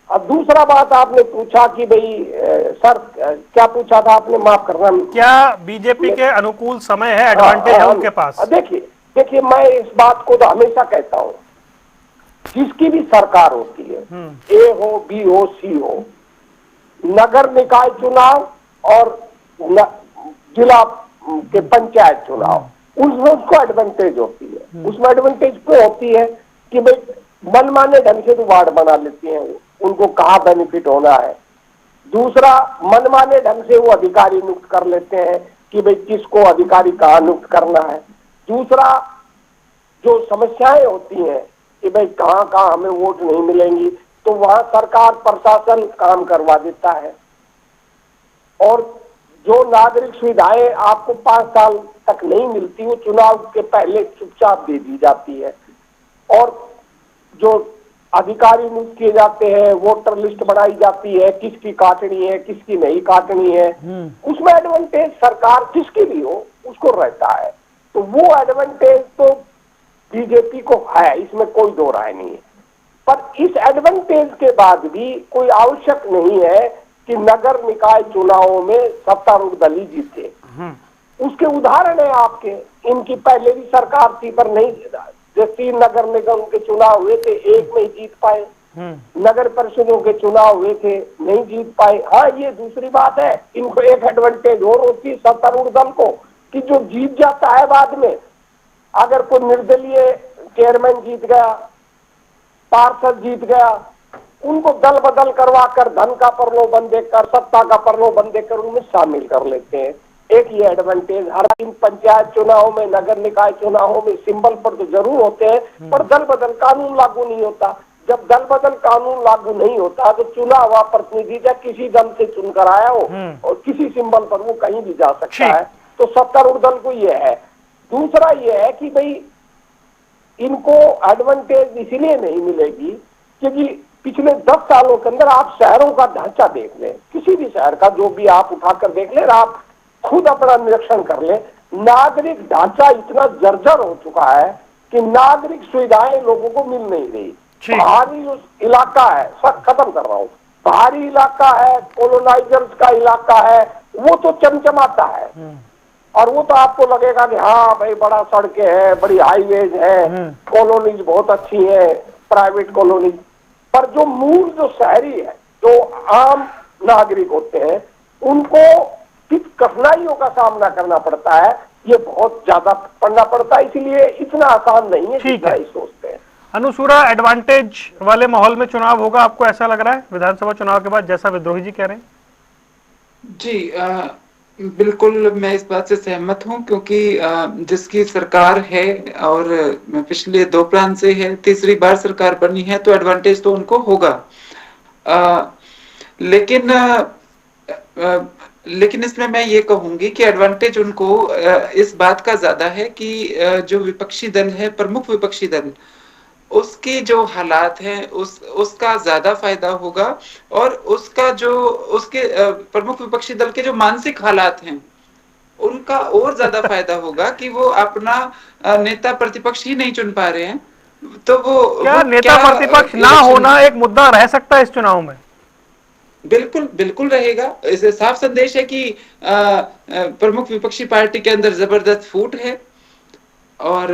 अब दूसरा बात आपने पूछा कि भाई सर क्या पूछा था आपने, माफ करना, क्या बीजेपी के अनुकूल समय है, एडवांटेज है उनके पास? देखिए मैं इस बात को तो हमेशा कहता हूँ, जिसकी भी सरकार होती है, ए हो, बी हो, सी हो, नगर निकाय चुनाव और जिला के पंचायत चुनाव, उसमें उसको एडवांटेज होती है। उसमें एडवांटेज क्यों होती है कि भाई मनमाने ढंग से तो वार्ड बना लेते हैं, उनको कहाँ बेनिफिट होना है। दूसरा, मनमाने ढंग से वो अधिकारी नियुक्त कर लेते हैं कि भाई किसको अधिकारी कहाँ नियुक्त करना है। दूसरा, जो समस्याएं होती हैं कि भाई कहाँ कहाँ हमें वोट नहीं मिलेंगी, तो वहां सरकार प्रशासन काम करवा देता है। और जो नागरिक सुविधाएं आपको 5 साल तक नहीं मिलती, वो चुनाव के पहले चुपचाप दे दी जाती है। और जो अधिकारी नियुक्त किए जाते हैं, वोटर लिस्ट बनाई जाती है, किसकी काटनी है किसकी नहीं काटनी है, उसमें एडवांटेज सरकार किसकी भी हो उसको रहता है। तो वो एडवांटेज तो बीजेपी को है, इसमें कोई दो राय नहीं है। पर इस एडवांटेज के बाद भी कोई आवश्यक नहीं है कि नगर निकाय चुनावों में सत्तारूढ़ दल ही जीते। उसके उदाहरण है आपके, इनकी पहले भी सरकार थी पर नहीं, जो 3 नगर निगम के चुनाव हुए थे, 1 में ही जीत पाए। नगर परिषदों के चुनाव हुए थे, नहीं जीत पाए। हाँ, ये दूसरी बात है, इनको एक एडवांटेज और होती है सत्तारूढ़ दल को कि जो जीत जाता है बाद में, अगर कोई निर्दलीय चेयरमैन जीत गया, पार्षद जीत गया, उनको दल बदल करवा कर धन का प्रलोभन देकर, सत्ता का प्रलोभन देकर उनमें शामिल कर लेते हैं। एक ये एडवांटेज हर दिन पंचायत चुनाव में, नगर निकाय चुनावों में सिंबल पर तो जरूर होते हैं, पर दल बदल कानून लागू नहीं होता। जब दल बदल कानून लागू नहीं होता तो चुना हुआ प्रतिनिधि या किसी दल से चुनकर आया हो और किसी सिंबल पर वो कहीं भी जा सकता है। तो सत्तारूढ़ दल को ये है। दूसरा ये है कि भाई इनको एडवांटेज इसलिए नहीं मिलेगी क्योंकि पिछले 10 सालों के अंदर आप शहरों का ढांचा देख लें, किसी भी शहर का जो भी आप उठाकर देख लें, आप खुद अपना निरीक्षण कर ले। नागरिक ढांचा इतना जर्जर हो चुका है कि नागरिक सुविधाएं लोगों को मिल नहीं रही। पहाड़ी जो इलाका है, सब खत्म कर रहा हूँ, पहाड़ी इलाका है, कोलोनाइजर्स का इलाका है, वो तो चमचमाता है और वो तो आपको लगेगा कि हाँ भाई बड़ा सड़कें हैं, बड़ी हाईवेज है, कॉलोनीज बहुत अच्छी है, प्राइवेट कॉलोनीज। पर जो मूल जो शहरी है, जो आम नागरिक होते हैं, उनको किस कठिनाइयों का सामना करना पड़ता है, ये बहुत ज्यादा पढ़ना पड़ता है, इसलिए इतना आसान नहीं है जितना ये सोचते हैं। अनुसूरा, एडवांटेज वाले माहौल में चुनाव होगा, आपको ऐसा लग रहा है विधानसभा चुनाव के बाद, जैसा विद्रोही जी कह रहे हैं? जी बिल्कुल मैं इस बात से सहमत हूं, क्योंकि जिसकी सरकार है और पिछले 2 प्लान से है, तीसरी बार सरकार बनी है, तो एडवांटेज तो उनको होगा। लेकिन इसमें मैं ये कहूंगी कि एडवांटेज उनको इस बात का ज्यादा है कि जो विपक्षी दल है, प्रमुख विपक्षी दल, उसके जो हालात हैं उसका ज्यादा फायदा होगा, और उसका जो उसके प्रमुख विपक्षी दल के जो मानसिक हालात हैं उनका और ज्यादा फायदा होगा कि वो अपना नेता प्रतिपक्ष ही नहीं चुन पा रहे हैं, तो वो क्या नेता प्रतिपक्ष ना होना एक मुद्दा रह सकता है इस चुनाव में? बिल्कुल बिल्कुल रहेगा। इसे साफ संदेश है कि प्रमुख विपक्षी पार्टी के अंदर जबरदस्त फूट है, और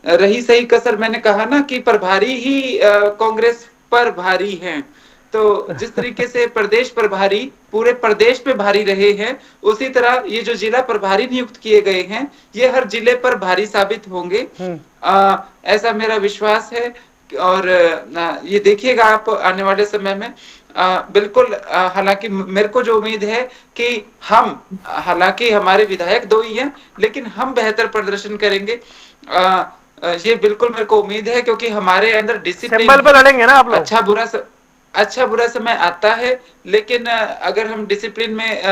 रही सही कसर, मैंने कहा ना कि प्रभारी ही कांग्रेस पर भारी हैं, तो जिस तरीके से प्रदेश प्रभारी पूरे प्रदेश पे भारी रहे हैं, उसी तरह ये जो जिला प्रभारी नियुक्त किए गए हैं, ये हर जिले पर भारी साबित होंगे, ऐसा मेरा विश्वास है। और ये देखिएगा आप आने वाले समय में बिल्कुल। हालांकि मेरे को जो उम्मीद है कि हालांकि हमारे विधायक 2 ही हैं, लेकिन हम बेहतर प्रदर्शन करेंगे, ये बिल्कुल मेरे को उम्मीद है, क्योंकि हमारे अंदर डिसिप्लिन सिंबल पे लड़ेंगे ना आप लोग? अच्छा बुरा समय आता है, लेकिन अगर हम डिसिप्लिन में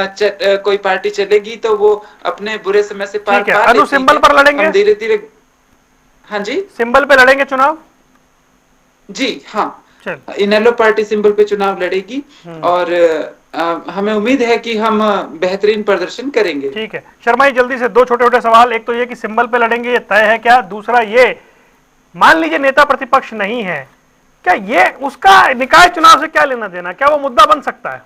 कोई पार्टी चलेगी तो वो अपने बुरे समय से पार पा लेती है। सिंबल पर लड़ेंगे धीरे धीरे। हाँ जी, सिंबल पे लड़ेंगे चुनाव? जी हाँ, इनेलो पार्टी सिंबल पे चुनाव लड़ेगी, और हमें उम्मीद है कि हम बेहतरीन प्रदर्शन करेंगे। ठीक है शर्मा जी, जल्दी से 2 छोटे-छोटे सवाल। एक तो ये कि सिंबल पे लड़ेंगे, ये तय है क्या? दूसरा ये, मान लीजिए नेता प्रतिपक्ष नहीं है, क्या ये उसका निकाय चुनाव से क्या लेना देना? क्या वो मुद्दा बन सकता है?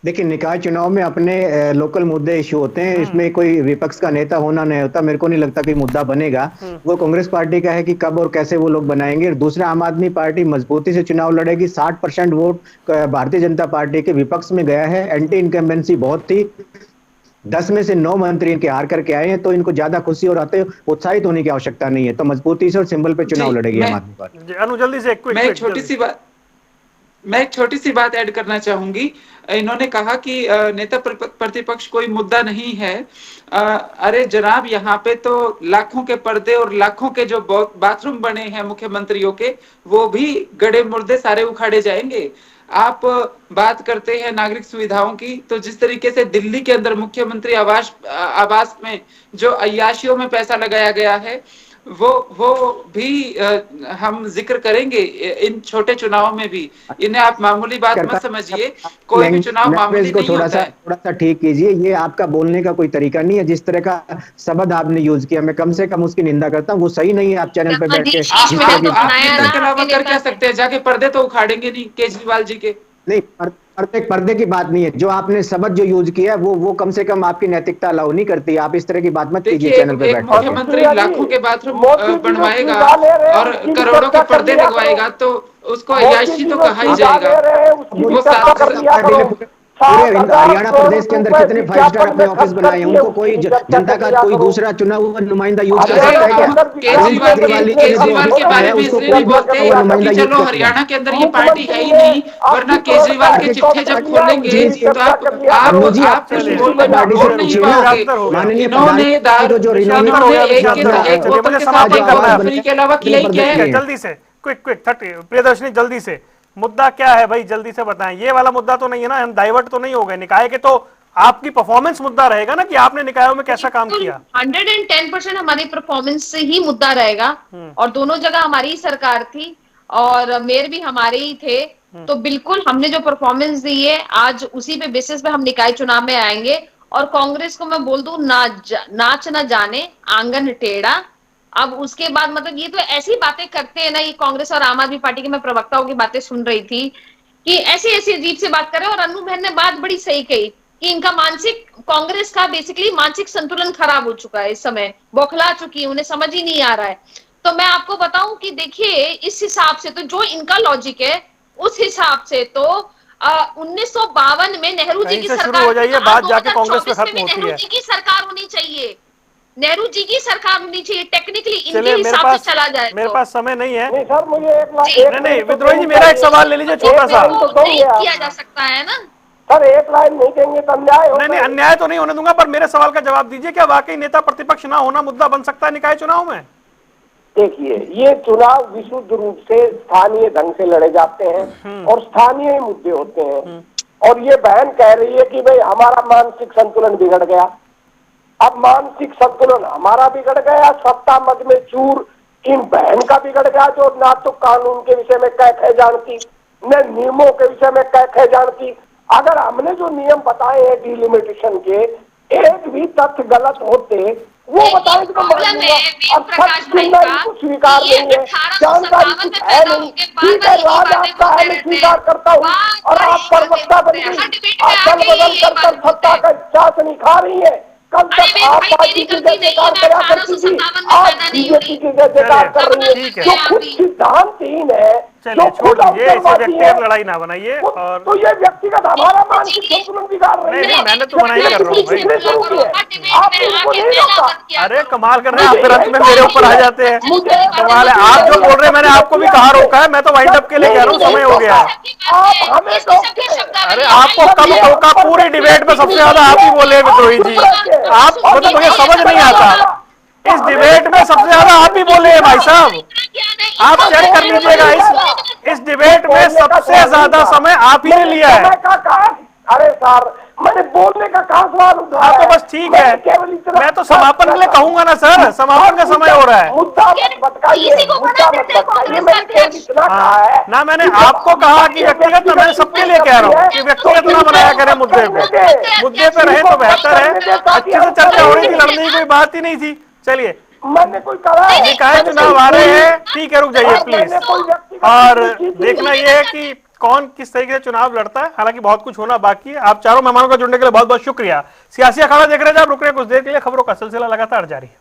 देखिए, निकाय चुनाव में अपने लोकल मुद्दे इश्यू होते हैं, इसमें कोई विपक्ष का नेता होना नहीं होता। मेरे को नहीं लगता कि मुद्दा बनेगा। वो कांग्रेस पार्टी का है कि कब और कैसे वो लोग बनाएंगे। दूसरा, आम आदमी पार्टी मजबूती से चुनाव लड़ेगी। 60% वोट भारतीय जनता पार्टी के विपक्ष में गया है। एंटी इनकम्बेंसी बहुत थी, 10 में से 9 मंत्री इनके हार करके आए हैं, तो इनको ज्यादा खुशी और आते उत्साहित होने की आवश्यकता नहीं है। तो मजबूती से और सिंबल पे चुनाव लड़ेगी आम आदमी पार्टी। अनु जल्दी से मैं एक छोटी सी बात ऐड करना चाहूंगी। इन्होंने कहा कि नेता प्रतिपक्ष कोई मुद्दा नहीं है। अरे जनाब, यहाँ पे तो लाखों के पर्दे और लाखों के जो बाथरूम बने हैं मुख्यमंत्रियों के, वो भी गड़े मुर्दे सारे उखाड़े जाएंगे। आप बात करते हैं नागरिक सुविधाओं की, तो जिस तरीके से दिल्ली के अंदर मुख्यमंत्री आवास में जो अय्याशियों में पैसा लगाया गया है, वो भी हम जिक्र करेंगे इन छोटे चुनाव में भी। इन्हें आप मामूली बात मत समझिए, कोई भी चुनाव मामूली नहीं होता है। थोड़ा सा ठीक कीजिए, ये आपका बोलने का कोई तरीका नहीं है। जिस तरह का शब्द आपने यूज किया, मैं कम से कम उसकी निंदा करता हूँ। वो सही नहीं है। आप चैनल पे बैठ के आप निंदा के अलावा कर क्या सकते हैं? जाके पर्दे तो उखाड़ेंगे नहीं केजरीवाल जी के? नहीं, पर्दे की बात नहीं है। जो आपने शब्द जो यूज किया है, वो कम से कम आपकी नैतिकता अलाउ नहीं करती। आप इस तरह की बात मत कीजिए चैनल पे बैठ के। मुख्यमंत्री लाखों के बाथरूम बनवाएगा और करोड़ों के पर्दे लगवाएगा, तो उसको अय्याशी तो कहा ही जाएगा। वो पूरे हरियाणा प्रदेश के अंदर कितने 5 स्टार अपने ऑफिस बनाए हैं, उनको कोई जनता का कोई दूसरा चुना हुआ नुमाइंदा यूज कर सकता है क्या? केजरीवाल के बारे में इसलिए नहीं बोलते कि चलो हरियाणा के अंदर ये पार्टी है ही नहीं, वरना केजरीवाल के चिट्ठे जब खोलेंगे तो आप कुछ बोल नहीं पाओगे। इन्होंने एक बोतल के साथ फ्री के अलावा किया ही क्या है? जल्दी से क्विक प्रियदर्शनी, जल्दी से मुद्दा क्या है भाई, जल्दी से बताएं। ये वाला मुद्दा तो नहीं है ना, हम डाइवर्ट तो नहीं हो गए निकाय के? तो आपकी परफॉर्मेंस मुद्दा रहेगा ना कि आपने निकायों में कैसा काम किया। 110% हमारी परफॉर्मेंस से ही मुद्दा रहेगा, और दोनों जगह हमारी सरकार थी और मेयर भी हमारे ही थे। तो बिल्कुल हमने जो परफॉर्मेंस दी है, आज उसी पे बेसिस पे हम निकाय चुनाव में आएंगे और कांग्रेस को मैं बोल दूं नाच न जाने आंगन टेढ़ा। अब उसके बाद मतलब ये तो ऐसी बातें करते हैं ना, ये कांग्रेस और आम आदमी पार्टी के, मैं प्रवक्ताओं की बातें सुन रही थी कि ऐसी ऐसी अजीब से बात कर रहे हैं। और अनु बहन ने बात बड़ी सही कही कि इनका मानसिक, कांग्रेस का बेसिकली मानसिक संतुलन खराब हो चुका है, इस समय बौखला चुकी है, उन्हें समझ ही नहीं आ रहा है। तो मैं आपको बताऊं कि देखिए इस हिसाब से तो जो इनका लॉजिक है उस हिसाब से तो 1952 में नेहरू जी कहीं की से शुरू सरकार हो जाइए, थी, तो बात आज जाके कांग्रेस पे 2024 में खत्म भी होती नेहरू है। जी की सरकार होनी चाहिए, नेहरू जी की सरकार होनी चाहिए टेक्निकली इनके चलिए, हिसाब से चला जाए मेरे तो। पास समय नहीं है। नहीं सर, मुझे एक नहीं विद्रोही जी, मेरा एक सवाल ले लीजिए छोटा सा। नहीं किया जा सकता है ना सर, एक लाइन नहीं देंगे तो अन्याय होगा। नहीं, अन्याय तो नहीं होने दूंगा, पर मेरे सवाल का जवाब दीजिए, क्या वाकई नेता प्रतिपक्ष ना होना मुद्दा बन सकता है निकाय चुनाव में? देखिए, ये चुनाव विशुद्ध रूप से स्थानीय ढंग से लड़े जाते हैं और स्थानीय ही मुद्दे होते हैं। और ये बहन कह रही है कि भाई हमारा मानसिक संतुलन बिगड़ गया। अब मानसिक संतुलन हमारा बिगड़ गया, सत्ता मद में चूर इन बहन का बिगड़ गया, जो ना तो कानून के विषय में कै जानती, न नियमों के विषय में कै जानती। अगर हमने जो नियम बताए हैं डिलिमिटेशन के, एक भी तथ्य गलत होते वो बताएं तो प्रॉब्लम है अब प्रकाश सच भाई सुनना का, इनको स्वीकार ये नहीं है, 1857 जानकारी में कुछ है पैदा नहीं। होके ठीक बार है, बार राज यही आपका बातें है, मैं बोलते स्वीकार करता हूँ। बार और बार आप यही बातें प्रवक्ता बोलते बन हैं, गई, हर डिबेट में आप दल आके बदल यही कर बात बोलते सत्ता हैं। का शासन खा रही है। कल अरे तक मेरे आप भाई, पार्टी मेरी की गलती जय नहीं है, जयकार मैं करा करती थी, 1857 में आज पैदा नहीं बीजेपी हुई। की जय जयकार कर रही है, ठीक है। जो खुद सिद्धांतहीन है, चलिए जो छोड़ खुद दीजिए, इसे अवसरवादी है। व्यक्तिगत लड़ाई ना बनाइए। और तो ये व्यक्तिगत हमारा मानसिक संतुलन बिगाड़ रही नहीं, है। मैंने तो मना ही कर रहा हूँ भाई। किसने शुरू की है? आपने इनको नहीं रोका। अरे कमाल कर रहे हैं आप, मुझे फिर अंत यही में मेरे बात ऊपर आ है। जाते हैं। मुझे कमाल है, आप जो बोल रहे हैं मैंने आपको भी कहाँ रोका है? मैं तो वाइंड अप के लिए कह रहा हूँ, समय हो गया है। आप हमें टोकते हैं। अरे आपको कब टोका? पूरी डिबेट में सबसे ज्यादा आप ही बोले हैं विद्रोही जी। आप मतलब मुझे समझ नहीं आता, इस डिबेट में सबसे ज्यादा आप ही बोले हैं भाई साहब। आप चेक कर लीजिएगा, इस डिबेट में सबसे ज्यादा समय आप ही ने लिया है। अरे सर, मैंने बोलने का कहा सवाल उठाया? हाँ तो बस ठीक है, मैं तो समापन के लिए कहूंगा ना सर, समापन का समय हो रहा है। मुद्दा मत भटकाइए, मुद्दा मत भटकाइए। मैंने केवल इतना कहा है ना मैंने आपको कहा कि व्यक्तिगत, ना मैंने सबके लिए कह रहा हूँ कि व्यक्तिगत ना बनाया करें मुद्दे पे। मुद्दे पे रहे तो बेहतर है, अच्छे से चर्चा हो रही थी, लड़ने की कोई बात ही नहीं थी। चलिए, मैंने कोई कहा निकाय चुनाव आ रहे हैं, ठीक है, रुक जाइए प्लीज। और देखना यह है कि कौन किस तरीके से चुनाव लड़ता है, हालांकि बहुत कुछ होना बाकी है। आप चारों मेहमानों का जुड़ने के लिए बहुत बहुत शुक्रिया। सियासी अखाड़ा देख रहे थे आप, रुक रहे कुछ देर के लिए, खबरों का सिलसिला लगातार जारी है।